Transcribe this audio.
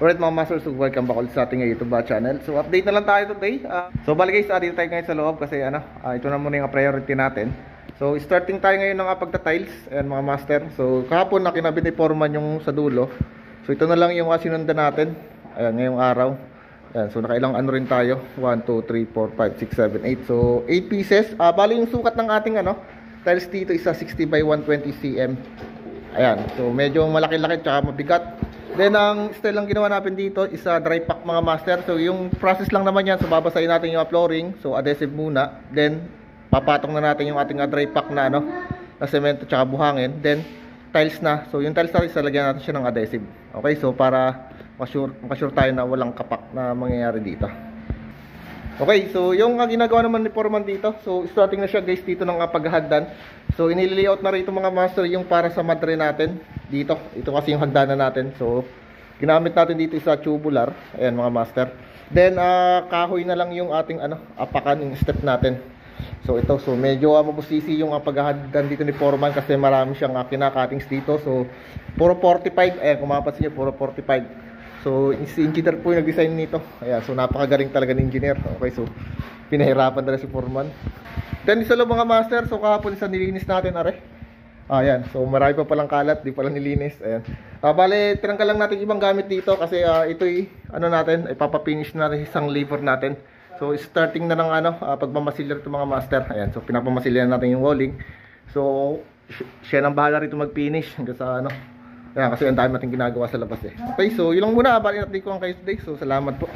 Alright mga masters, so welcome back ulit sa ating YouTube channel. So update na lang tayo today. So bali guys, dito tayo ngayon sa loob kasi ito na muna yung priority natin. So starting tayo ngayon ng pagta-tiles. Ayan mga master. So kahapon na kinabit ni Foreman yung sa dulo. So ito na lang yung sinundan natin. Ayan, ngayong araw. Ayan, so nakailang ano rin tayo. 1, 2, 3, 4, 5, 6, 7, 8. So 8 pieces. Bali yung sukat ng ating tiles dito is 60 by 120 cm. Ayan, so medyo malaki-laki tsaka mabigat. Then ang style lang ginawa natin dito is dry pack mga master. So yung process lang naman yan. So babasahin natin yung flooring. So adhesive muna. Then papatong na natin yung ating dry pack na na semento tsaka buhangin. Then tiles na. So yung tiles na isalagyan natin siya ng adhesive. Okay, so para makasure tayo na walang kapak na mangyayari dito. Okay, so yung ginagawa naman ni Foreman dito. So starting na siya guys dito ng paghahagdan. So inili-layout na rito mga master yung para sa madre natin dito. Ito kasi yung hagdanan natin. So ginamit natin dito sa tubular. Ayan mga master. Then kahoy na lang yung ating apakan yung step natin. So ito, so medyo mabusisi yung paghahagdan dito ni Foreman kasi marami siyang kinakatings dito. So puro 45. Ayan, kung mapapansin niyo, puro 45. So, si engineer po yung nag-design nito. Ayan, so napakagaling talaga ng engineer. Okay, so pinahirapan talaga si Foreman. Then isa lang mga master, so kahapon isa nilinis natin are. Ayan, so marami pa palang kalat, di pala nilinis. Ayan. Bale, tinanggal lang natin ibang gamit dito kasi ito'y natin, ipapapinish na rin isang lever natin. So starting na ng pagmamasilya ito mga master. Ayan, so pinapamasilya natin yung walling. So siya nang bahala rito mag-finish hanggang sa Ayan, kasi ang dami natin ginagawa sa labas eh. Okay, so yun lang muna. Bali update ko ang kayo today. So salamat po.